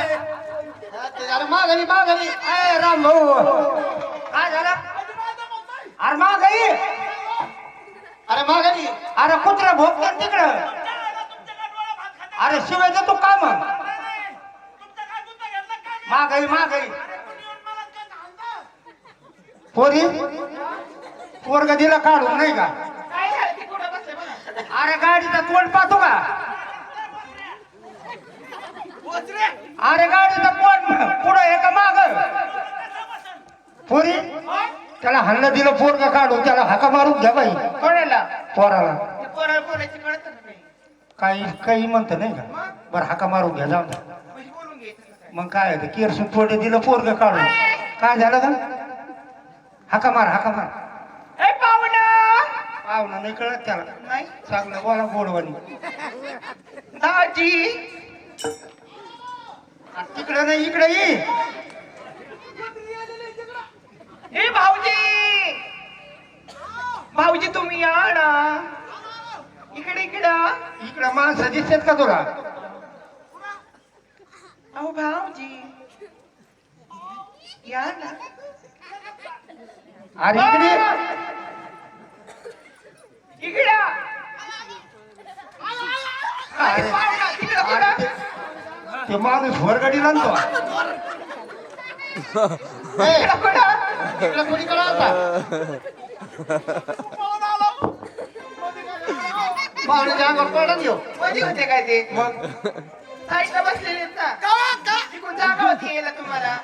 अरे माघारी माघारी ए राम भाऊ काय झालं अरे माघारी अरे माघारी अरे कुत्रा भोगतात तिकडं अरे शिवायचं तू काम माघारी माघारी पोरी पोरग दिला काढून नाही का अरे गाडीचा तोंड पाहतो का अरे गाडीचा तोंड पुढं हे का माग पोरी त्याला हल्ला दिलं पोरग काढून त्याला हाका मारून घ्या बाई कोणाला पोराला काही काही म्हणत नाही का बरं हाका मारून घ्या जाऊ मग काय केरसून थोडे दिलं पोरग काढून काय झालं का हाका मार पाहुणा नाही कळत त्याला नाही चांगलं बोला गोडवानी दाजी तिकडे नाही इकडे ए भाऊजी भाऊजी तुम्ही या ना इकडे इकडे माणसं दिसतात का तुला अहो भाऊजी या ना अरे इकडे इकडे अरे, अरे, ते माणूस वरगाडी आणतो पाहुण्याच्या अंगावर पडला देऊ मध्ये होते काय ते मग साईडला बसलेले आहेत ना तिकडून जागा होती यायला तुम्हाला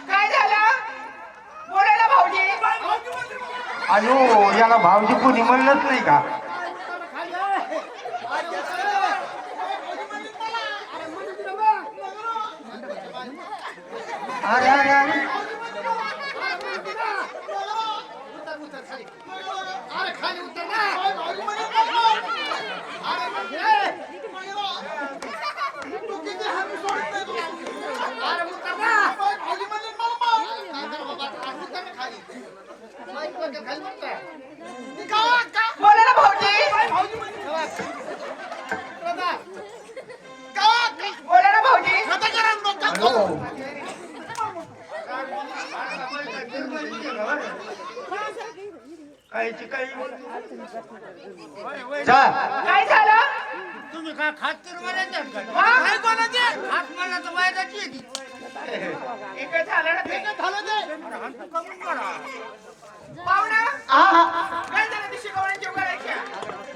काय झालं बोलायला भाऊजी अयो याला भावजी कोणी म्हणलंच नाही का अरे अरे अरे बोलायला भाऊजी बोलायला भाऊजी कायची काही काय झालं तुम्ही काय खातिर काय कोणाचे हात मला तर वायदाची इकडे झालं ना ते पाहुणा काय झालं ते शिकवण्याची करायच्या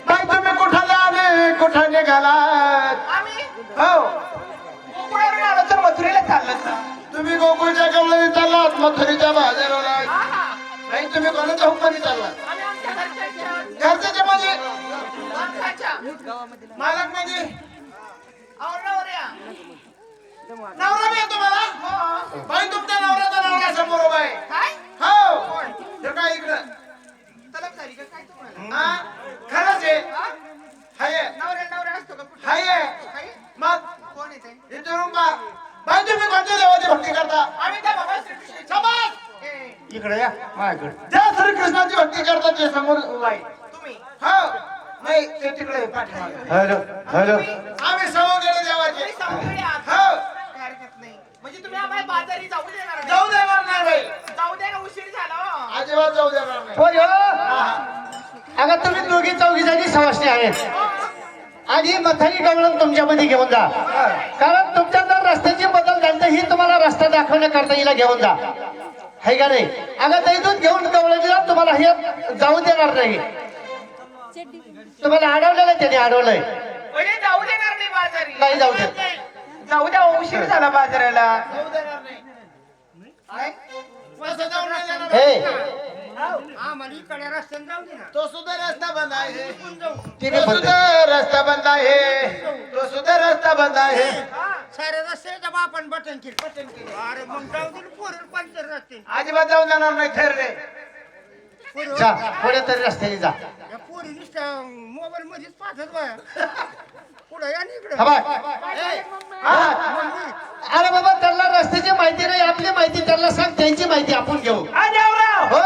बाई तुम्ही कुठं आले कुठं निघालात आम्ही हो गोकुळावरून आलो तर मथुरेला चाललं तुम्ही गोकुळच्या कमळी चाललात मथुरीच्या बाजाराला नाही तुम्ही कोणाच्या हुकमाने चाललात आम्ही आमच्या घरच्या घरच्याच्या म्हणजे माणसाच्या मालक म्हणजे नवऱ्या नवरा बी आहे तुम्हाला बाई तुमच्या नवऱ्याचा नवरा समोर उभा आहे काय हो तर काय इकडं तलब झाली का काय तुम्हाला हा खरंच आहे हाय नवऱ्या असतो का कुठं हाय काय? मग कोण येते विचारून पा बाई तुम्ही कोणत्या देवाची भक्ती करता आम्ही त्या बाबा श्रीकृष्ण शाबास ए, इकडे या माझ्याकडे ज्या श्रीकृष्णाची भक्ती करतात ते समोर उभा आहे तुम्ही हो नाही ते तिकडे पाठीमागे हॅलो हॅलो आम्ही सवंगडे देवाचे तुम्ही समुद्री आहात. हो काय हरकत नाही म्हणजे तुम्ही आम्हाला बाजारी जाऊ देणार नाही जाऊ देणार नाही बाई जाऊ द्या ना उशीर झाला हो. अजिबात जाऊ देणार नाही होय हो अगं तुम्ही दोघी चौघी जणी समजते आहेत आणि मथारी गवळण तुमच्यामध्ये घेऊन जा कारण तुमच्या जर रस्त्याची बदल झाली तर ही तुम्हाला रस्ता दाखवण्याकरता हिला घेऊन जा है का नाही अगं तैतून घेऊन गवळणीला तुम्हाला हे जाऊ देणार नाही तुम्हाला अडवलेलं त्याने अडवलंय म्हणजे जाऊ देणार नाही बाजारी नाही जाऊ दे जाऊ द्या उशीर झाला बाजाराला जाऊ देणार नाही काय? तो सुद्धा रस्ता बंद आहे तो सुद्धा रस्ता बंद आहे तो सुद्धा रस्ता बंद आहे सारे रस्ते जब आपण बटन केली अरे मग जाऊ दे पोरं पंचर रस्ते अजिबात जाऊन जाणार नाही ठरले जा पुढे तरी रस्त्याने जा या पोरी नुसतं मोबाईल मध्येच पाहतात बाया पुढे या ना इकडं हा बाय हा. अरे बाबा त्यांना रस्त्याची माहिती नाही आपली माहिती त्यांना सांग त्यांची माहिती आपण घेऊ हो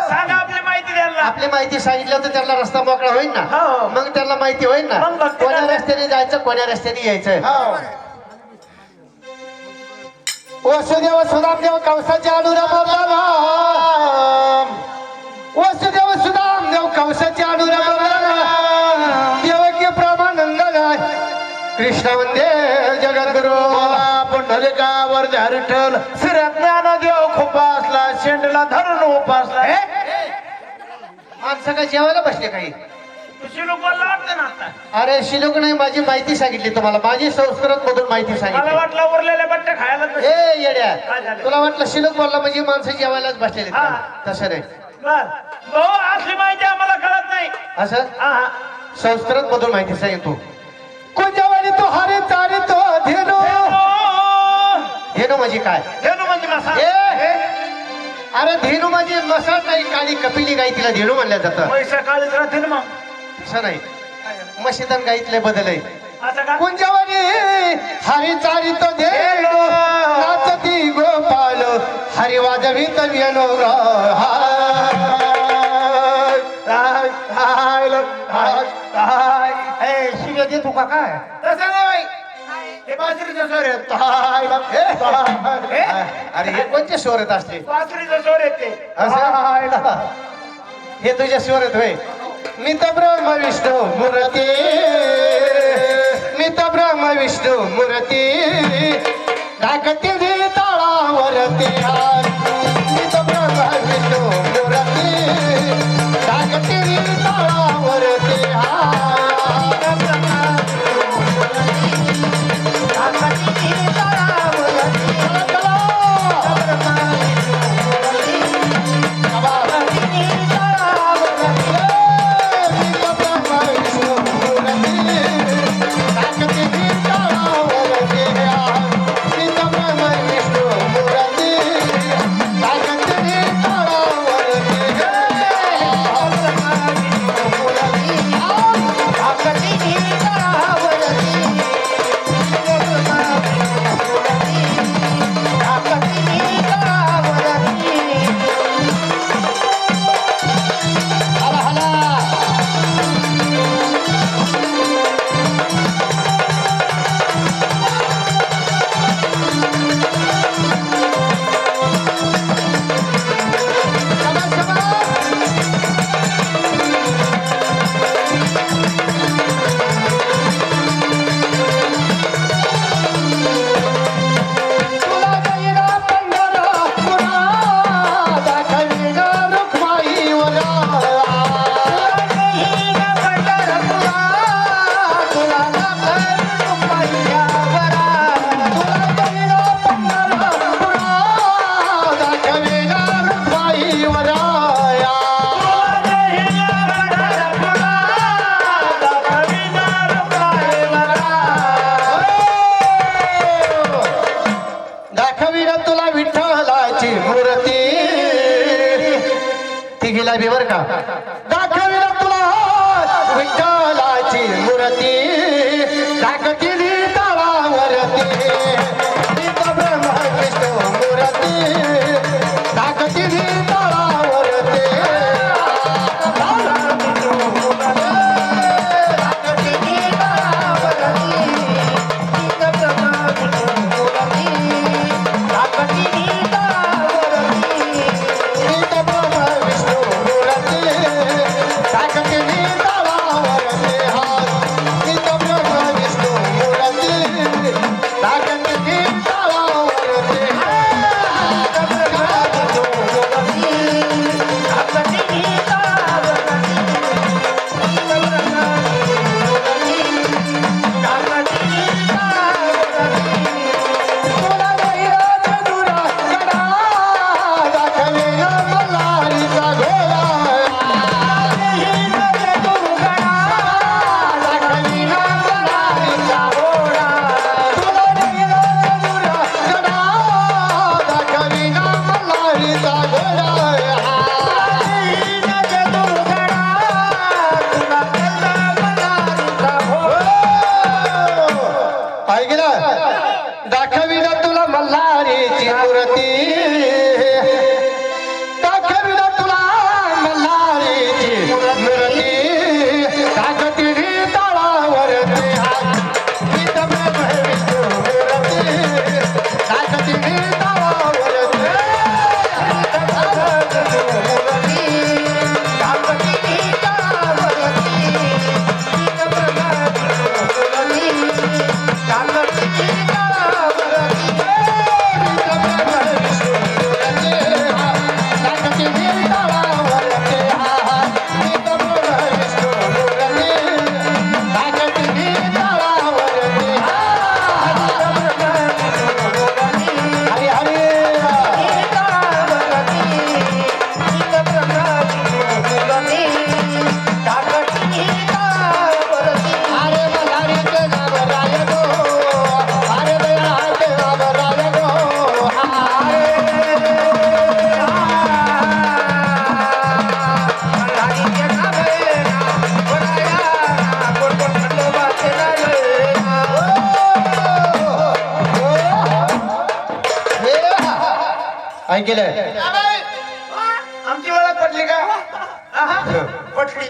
सांगा आपली माहिती द्यायला आपली माहिती सांगितलं तर त्यांना रस्ता मोकळा होईल ना हो. मग त्यांना माहिती होईल ना मग बघते कोण्या ना. रस्त्याने जायचं कोण्या रस्त्याने यायचं हो वसुदेव सुदामदेव कंसाचे अनुराम वसुदेव सुदामदेव कंसाचे अनुराम देवकी प्रमानंद कृष्ण वंदे जगद्गुरु पुंडलिकावर झारठल सिरात ज्ञानदेव खोपासला शेंडला धरून उपासला माणसं काय जेवायला बसले काही तुझी लोकांना वाटतं ना आता अरे शिलोक नाही माझी माहिती सांगितली तुम्हाला माझी संस्कृत मधून माहिती मला सांगितली वाटलं उरलेल्या बट्ट्या खायला बस- ए येड्या काय झालं? तुला वाटलं शिलोक बोलला म्हणजे माणसं जेवायलाच बसलेले हा. तसं नाही बर भाऊ असली माहिती आम्हाला कळत नाही असं हा हा संस्कृत मधून माहिती सांगितली तू कुंजवाडी तो हरे तारी तो धेनु धेनु म्हणजे काय घेणू म्हणजे मासा ए अरे धेनु म्हणजे मसाळ नाही काळी कपिली गाई तिला धेनु म्हणल्या जातं पैसा काळीच राहते ना मग असं नाही मशीदान गाईतले बदल आहे असं का कुंजवाडी हरी चारी तो धेनु नाचती गोपाल हरी वाजवीत व्यनो शिव्या देतो का काय तसं नाही बाई हे बाजरीचं सोर आहे अरे हे कोणते स्वर येत असते बाजरीचं सोर येते असं हे तुझ्या स्वर येत होय मी तर ब्रह्म विष्णू मूर्ती मी तर ब्रह्म विष्णू मूर्ती डाकती ताळावरती मी तर ब्रह्म विष्णू मूर्ती डाकती ताळावरती तिघीला बी बर का दाखविला तुला विठ्ठलाची मूर्ती दाखवली तळावरती मी तर ब्रह्म विष्णू मूर्ती दाखवली तळावरती दाखविला तुला मल्हारीची मूर्ती दाखविला तुला मल्हारीची मूर्ती दाखवती तळावरती मूर्ती दाखवती ऐकलं आबाई, आमची ओळख पटली का आहा, पटली